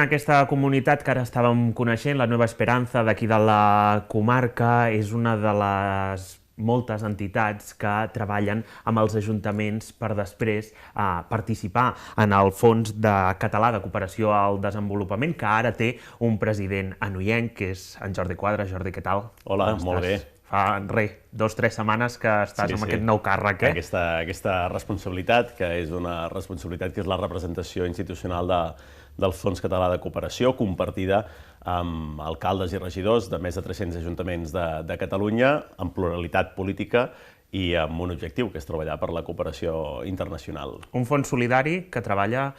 aquesta comunitat que ara estàvem coneixent, la Nueva Esperanza d'aquí de la comarca, és una de les moltes entitats que treballen amb els ajuntaments per després participar en el Fons Català de Cooperació al Desenvolupament, que ara té un president anoienc, que és en Jordi Quadra. Jordi, què tal? Hola, molt bé. Fa, 2 o 3 setmanes que estàs amb aquest nou càrrec, eh? Aquesta responsabilitat, que és una responsabilitat que és la representació institucional del Fons Català de Cooperació, compartida amb alcaldes i regidors de més de 300 ajuntaments de Catalunya, amb pluralitat política i amb un objectiu, que és treballar per la cooperació internacional. Un fons solidari que treballa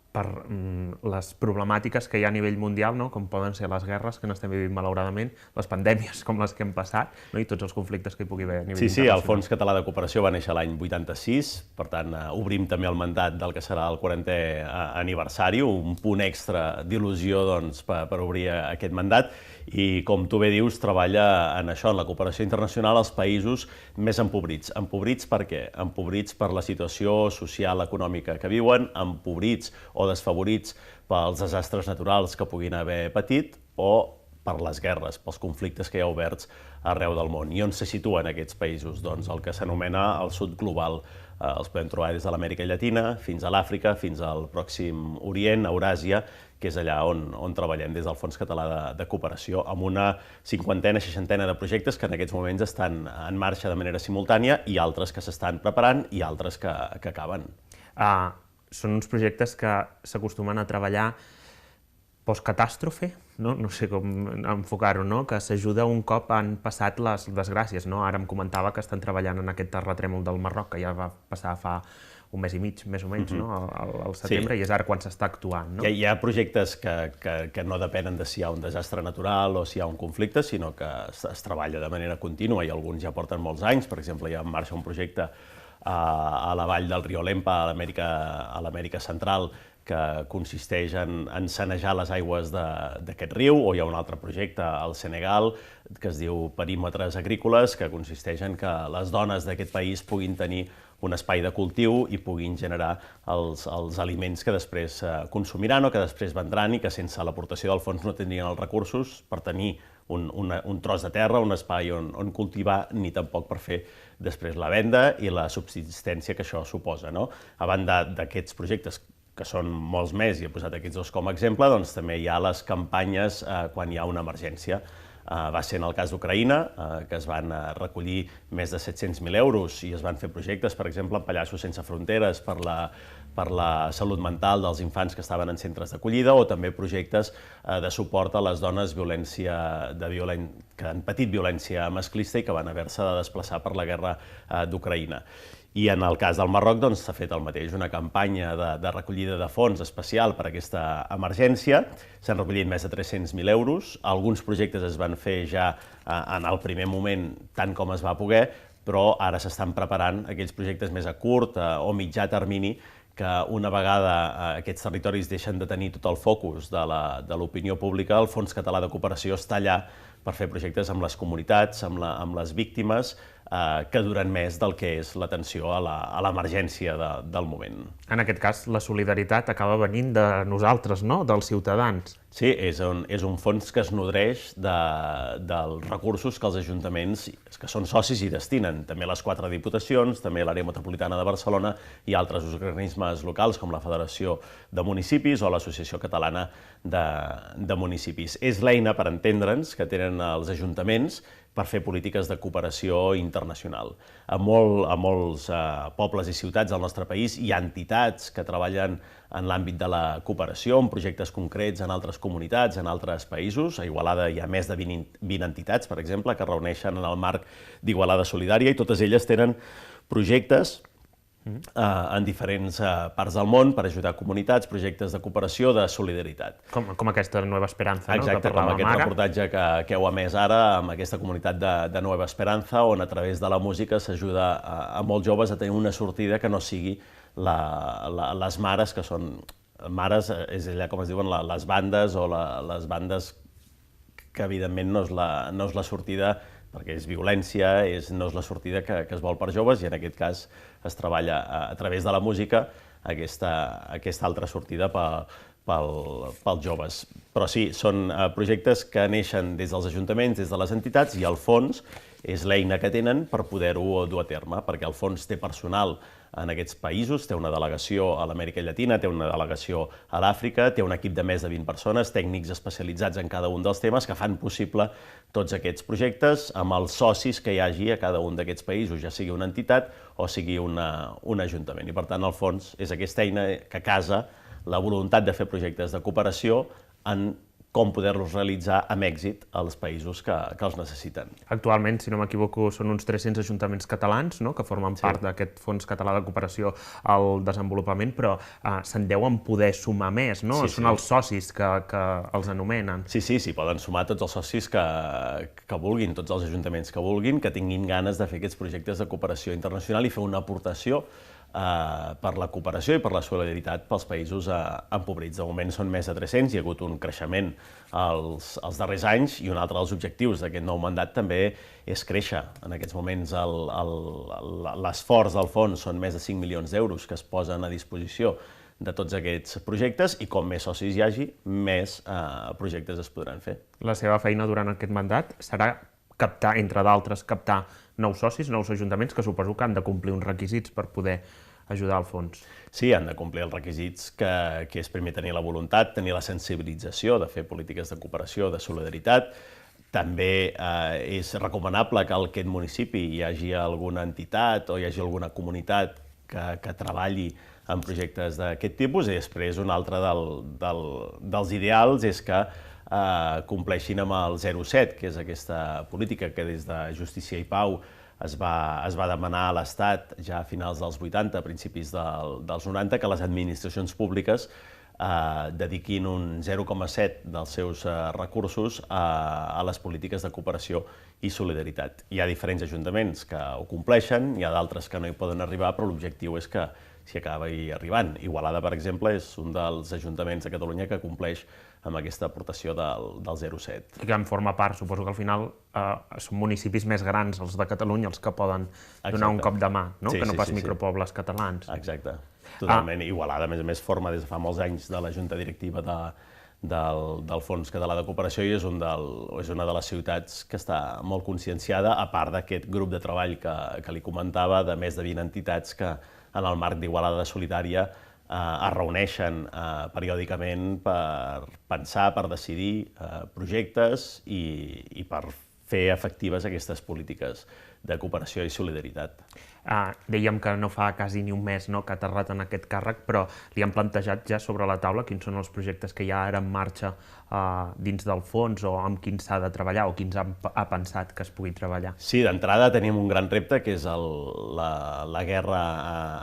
per les problemàtiques que hi ha a nivell mundial, no? Com poden ser les guerres que n'estem vivint malauradament, les pandèmies com les que hem passat, no? I tots els conflictes que hi pugui haver a nivell internacional. Sí, el Fons Català de Cooperació va néixer l'any 86, per tant obrim també el mandat del que serà el 40è aniversari, un punt extra d'il·lusió per obrir aquest mandat, i com tu bé dius, treballa en això, en la cooperació internacional als països més empobrits. Empobrits per què? Empobrits per la situació social, econòmica que viuen, empobrits o desfavorits pels desastres naturals que puguin haver patit o per les guerres, pels conflictes que hi ha oberts arreu del món. I on se situen aquests països? Doncs el que s'anomena el sud global. Els podem trobar des de l'Amèrica Llatina fins a l'Àfrica, fins al Pròxim Orient, Euràsia, que és allà on treballem des del Fons Català de Cooperació, amb una 50ena, 60ena de projectes que en aquests moments estan en marxa de manera simultània i altres que s'estan preparant i altres que acaben. Són uns projectes que s'acostumen a treballar postcatàstrofe, no sé com enfocar-ho, no? Que s'ajuda un cop han passat les desgràcies, no? Ara em comentava que estan treballant en aquest terratrèmol del Marroc, que ja va passar fa un mes i mig, més o menys, no? Al setembre, i és ara quan s'està actuant, no? Hi ha projectes que no depenen de si hi ha un desastre natural o si hi ha un conflicte, sinó que es treballa de manera contínua, i alguns ja porten molts anys. Per exemple, hi ha en marxa un projecte a la vall del riu Lempa, a l'Amèrica Central, que consisteix en sanejar les aigües d'aquest riu, o hi ha un altre projecte al Senegal que es diu Perímetres Agrícoles, que consisteix en que les dones d'aquest país puguin tenir un espai de cultiu i puguin generar els aliments que després consumiran o que després vendran, i que sense l'aportació del fons no tindrien els recursos per tenir un tros de terra, un espai on cultivar, ni tampoc per fer després la venda i la subsistència que això suposa, no? A banda d'aquests projectes, que són molts més, i he posat aquests dos com a exemple, doncs també hi ha les campanyes quan hi ha una emergència. Va ser en el cas d'Ucraïna, que es van recollir més de 700.000 euros i es van fer projectes, per exemple, en Pallassos Sense Fronteres per la salut mental dels infants que estaven en centres d'acollida, o també projectes de suport a les dones que han patit violència masclista i que van haver-se de desplaçar per la guerra d'Ucraïna. I en el cas del Marroc s'ha fet el mateix, una campanya de recollida de fons especial per a aquesta emergència. S'han recollit més de 300.000 euros. Alguns projectes es van fer ja en el primer moment, tant com es va poder, però ara s'estan preparant aquells projectes més a curt o mitjà termini, que una vegada aquests territoris deixen de tenir tot el focus de l'opinió pública, el Fons Català de Cooperació està allà per fer projectes amb les comunitats, amb les víctimes, que duren més del que és l'atenció a l'emergència del moment. En aquest cas, la solidaritat acaba venint de nosaltres, no? Dels ciutadans. Sí, és un fons que es nodreix dels recursos que els ajuntaments, que són socis, i destinen. També les 4 diputacions, també l'Àrea Metropolitana de Barcelona i altres organismes locals, com la Federació de Municipis o l'Associació Catalana de Municipis. És l'eina, per entendre'ns, que tenen els ajuntaments per fer polítiques de cooperació internacional. A molts pobles i ciutats del nostre país hi ha entitats que treballen en l'àmbit de la cooperació, en projectes concrets en altres comunitats, en altres països. A Igualada hi ha més de 20 entitats, per exemple, que reuneixen en el marc d'Igualada Solidària, i totes elles tenen projectes en diferents parts del món per ajudar comunitats, projectes de cooperació, de solidaritat. Com aquesta Nueva Esperanza, no? Exacte, com aquest reportatge que heu emès ara amb aquesta comunitat de Nueva Esperanza, on a través de la música s'ajuda a molts joves a tenir una sortida que no sigui les mares, que són mares, és allà com es diuen les bandes, o les bandes que evidentment no és la sortida, perquè és violència, no és la sortida que es vol per joves, i en aquest cas es treballa a través de la música aquesta altra sortida pels joves. Però sí, són projectes que neixen des dels ajuntaments, des de les entitats, i el fons és l'eina que tenen per poder-ho dur a terme, perquè el fons té personal en aquests països, té una delegació a l'Amèrica Llatina, té una delegació a l'Àfrica, té un equip de més de 20 persones, tècnics especialitzats en cada un dels temes, que fan possible tots aquests projectes amb els socis que hi hagi a cada un d'aquests països, ja sigui una entitat o sigui un ajuntament. I per tant, el fons és aquesta eina que casa la voluntat de fer projectes de cooperació en com poder-los realitzar amb èxit als països que els necessiten. Actualment, si no m'equivoco, són uns 300 ajuntaments catalans, no?, que formen part d'aquest Fons Català de Cooperació al Desenvolupament, però se'n deuen poder sumar més, no? Són els socis que els anomenen. Sí, poden sumar tots els socis que vulguin, tots els ajuntaments que vulguin, que tinguin ganes de fer aquests projectes de cooperació internacional i fer una aportació per la cooperació i per la solidaritat pels països empobrits. De moment són més de 300, hi ha hagut un creixement els darrers anys, i un altre dels objectius d'aquest nou mandat també és créixer. En aquests moments l'esforç del fons són més de 5 milions d'euros que es posen a disposició de tots aquests projectes, i com més socis hi hagi, més projectes es podran fer. La seva feina durant aquest mandat serà captar, entre d'altres, captar nous socis, nous ajuntaments, que suposo que han de complir uns requisits per poder ajudar al fons. Sí, han de complir els requisits, que és primer tenir la voluntat, tenir la sensibilització de fer polítiques de cooperació, de solidaritat. També és recomanable que en aquest municipi hi hagi alguna entitat o hi hagi alguna comunitat que treballi en projectes d'aquest tipus, i després un altre dels ideals és que compleixin amb el 0,7, que és aquesta política que des de Justícia i Pau es va demanar a l'Estat ja a finals dels 80, a principis dels 90, que les administracions públiques dediquin un 0,7 dels seus recursos a les polítiques de cooperació i solidaritat. Hi ha diferents ajuntaments que ho compleixen, hi ha d'altres que no hi poden arribar, però l'objectiu és que s'hi acabi arribant. Igualada, per exemple, és un dels ajuntaments de Catalunya que compleix amb aquesta aportació del 0,7. I que en forma part, suposo que al final són municipis més grans, els de Catalunya, els que poden donar un cop de mà, no? Que no pas micropobles catalans. Exacte, totalment. Igualada, a més, forma des de fa molts anys de la Junta Directiva del Fons Català de Cooperació, i és una de les ciutats que està molt conscienciada, a part d'aquest grup de treball que li comentava, de més de 20 entitats que en el marc d'Igualada Solidària es reuneixen periòdicament per pensar, per decidir projectes i per fer efectives aquestes polítiques de cooperació i solidaritat. Dèiem que no fa quasi ni un mes que ha aterrat en aquest càrrec, però li han plantejat ja sobre la taula quins són els projectes que hi ha ara en marxa dins del fons, o amb quins s'ha de treballar, o quins ha pensat que es pugui treballar. Sí, d'entrada tenim un gran repte, que és la guerra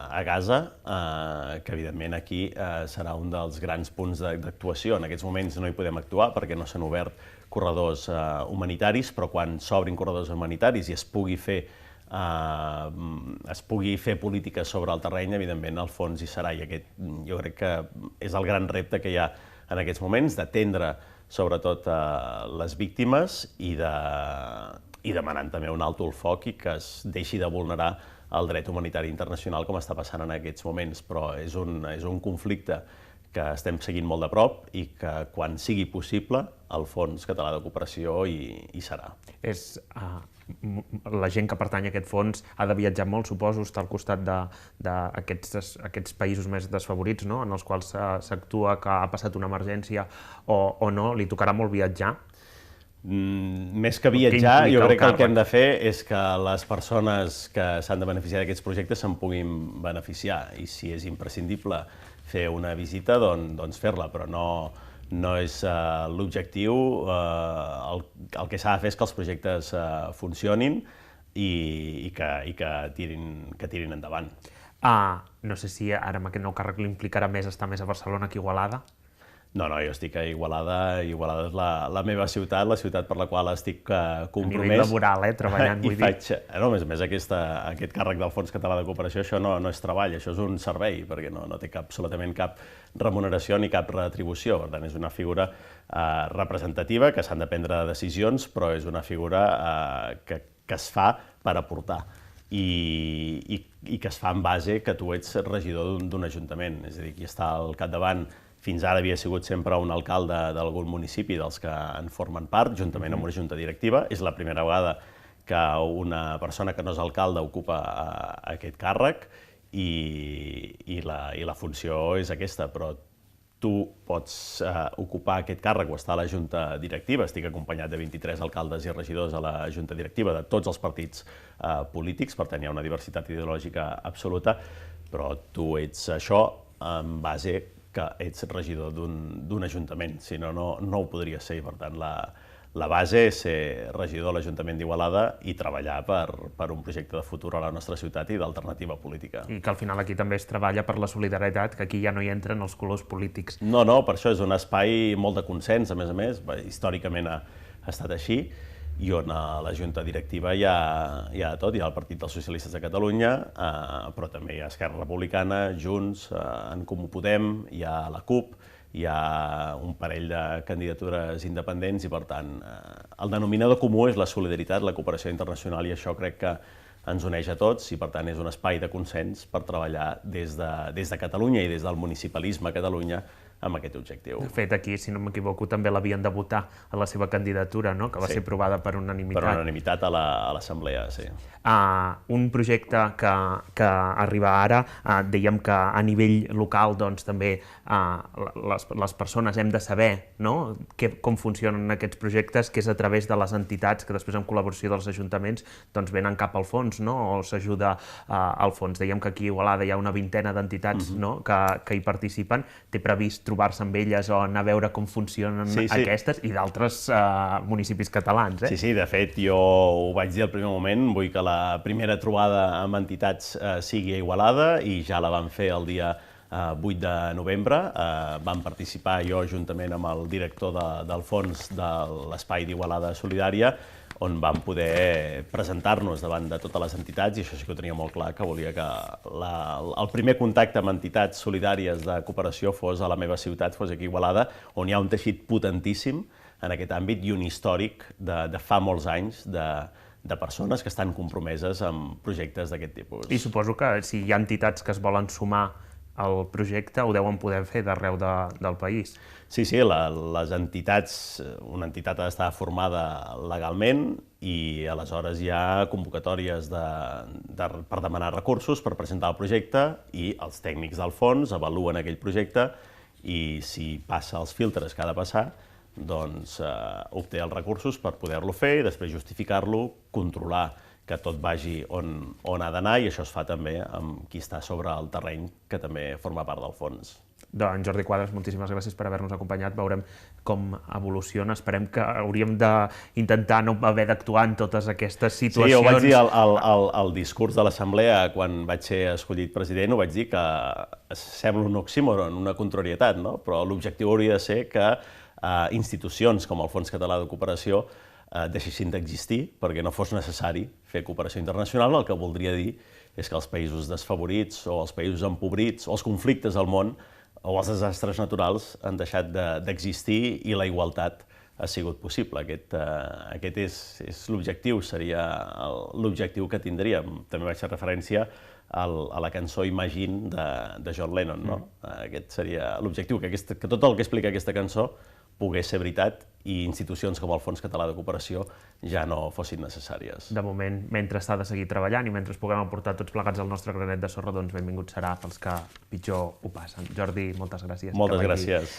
a Gaza, que evidentment aquí serà un dels grans punts d'actuació. En aquests moments no hi podem actuar perquè no s'han obert corredors humanitaris, però quan s'obrin corredors humanitaris i es pugui fer polítiques sobre el terreny, evidentment el fons hi serà, i aquest jo crec que és el gran repte que hi ha en aquests moments, d'atendre sobretot les víctimes i demanant també un alto al foc i que es deixi de vulnerar el dret humanitari internacional com està passant en aquests moments. Però és un conflicte que estem seguint molt de prop i que quan sigui possible el Fons Català de Cooperació hi serà. La gent que pertany a aquest fons ha de viatjar molt, suposo, estar al costat d'aquests països més desfavorits, no?, en els quals s'actua que ha passat una emergència o no, li tocarà molt viatjar? Més que viatjar, jo crec que el que hem de fer és que les persones que s'han de beneficiar d'aquests projectes se'n puguin beneficiar, i si és imprescindible fer una visita, doncs fer-la, però no és l'objectiu. El que s'ha de fer és que els projectes funcionin i que tirin endavant. No sé si ara amb aquest nou càrrec li implicarà més estar més a Barcelona que a Igualada? No, jo estic a Igualada. Igualada és la meva ciutat, la ciutat per la qual estic compromès. A nivell laboral, treballant, vull dir. No, a més, aquest càrrec del Fons Català de Cooperació, això no és treball, això és un servei, perquè no té absolutament cap remuneració ni cap retribució. Per tant, és una figura representativa, que s'han de prendre decisions, però és una figura que es fa per aportar i que es fa en base que tu ets regidor d'un ajuntament. És a dir, qui està al capdavant fins ara havia sigut sempre un alcalde d'algun municipi dels que en formen part, juntament amb una junta directiva. És la primera vegada que una persona que no és alcalde ocupa aquest càrrec i la funció és aquesta, però tu pots ocupar aquest càrrec o estar a la junta directiva. Estic acompanyat de 23 alcaldes i regidors a la junta directiva de tots els partits polítics, per tant hi ha una diversitat ideològica absoluta, però tu ets això en base que ets regidor d'un ajuntament, si no, no ho podria ser. Per tant, la base és ser regidor de l'Ajuntament d'Igualada i treballar per un projecte de futur a la nostra ciutat i d'alternativa política. I que al final aquí també es treballa per la solidaritat, que aquí ja no hi entren els colors polítics. No, per això és un espai molt de consens, a més, històricament ha estat així, i on a la junta directiva hi ha de tot. Hi ha el Partit dels Socialistes de Catalunya, però també hi ha Esquerra Republicana, Junts, En Comú Podem, hi ha la CUP, hi ha un parell de candidatures independents i, per tant, el denominador comú és la solidaritat, la cooperació internacional, i això crec que ens uneix a tots i, per tant, és un espai de consens per treballar des de Catalunya i des del municipalisme a Catalunya amb aquest objectiu. De fet, aquí, si no m'equivoco, també l'havien de votar a la seva candidatura, no? Que va ser aprovada per unanimitat. Per unanimitat a l'Assemblea, sí. Un projecte que arriba ara, dèiem que a nivell local doncs, també les persones hem de saber, no? Com funcionen aquests projectes, que és a través de les entitats que després, en col·laboració dels ajuntaments, doncs venen cap al fons, no? O s'ajuda al fons. Dèiem que aquí a Igualada hi ha una vintena d'entitats que hi participen. Té previst trobar-se amb elles o anar a veure com funcionen aquestes i d'altres municipis catalans. Sí, de fet, jo ho vaig dir al primer moment, vull que la primera trobada amb entitats sigui a Igualada, i ja la vam fer el dia 8 de novembre. Vam participar jo juntament amb el director del fons de l'Espai d'Igualada Solidària, on vam poder presentar-nos davant de totes les entitats, i això sí que ho tenia molt clar, que volia que el primer contacte amb entitats solidàries de cooperació fos a la meva ciutat, fos aquí a Igualada, on hi ha un teixit potentíssim en aquest àmbit i un històric de fa molts anys de persones que estan compromeses amb projectes d'aquest tipus. I suposo que si hi ha entitats que es volen sumar al projecte, ho deuen poder fer d'arreu del país. Sí, les entitats, una entitat ha d'estar formada legalment i aleshores hi ha convocatòries per demanar recursos per presentar el projecte, i els tècnics del fons avaluen aquell projecte i si passa els filtres que ha de passar, doncs obté els recursos per poder-lo fer i després justificar-lo, controlar que tot vagi on ha d'anar, i això es fa també amb qui està sobre el terreny, que també forma part del fons. Doncs Jordi Quadras, moltíssimes gràcies per haver-nos acompanyat. Veurem com evoluciona. Esperem que hauríem d'intentar no haver d'actuar en totes aquestes situacions. Sí, ho vaig dir al discurs de l'Assemblea quan vaig ser escollit president, ho vaig dir que sembla un oxímoron, una contrarietat, no? Però l'objectiu hauria de ser que institucions com el Fons Català de Cooperació deixessin d'existir perquè no fos necessari fer cooperació internacional. El que voldria dir és que els països desfavorits o els països empobrits o els conflictes al món o els desastres naturals han deixat d'existir i la igualtat ha sigut possible. Aquest és l'objectiu, seria l'objectiu que tindríem. També vaig fer referència a la cançó Imagine de John Lennon, no? Aquest seria l'objectiu, que tot el que explica aquesta cançó pogués ser veritat i institucions com el Fons Català de Cooperació ja no fossin necessàries. De moment, mentre s'ha de seguir treballant i mentre puguem aportar tots plegats el nostre granet de sorra, doncs benvingut serà pels que pitjor ho passen. Jordi, moltes gràcies. Moltes gràcies.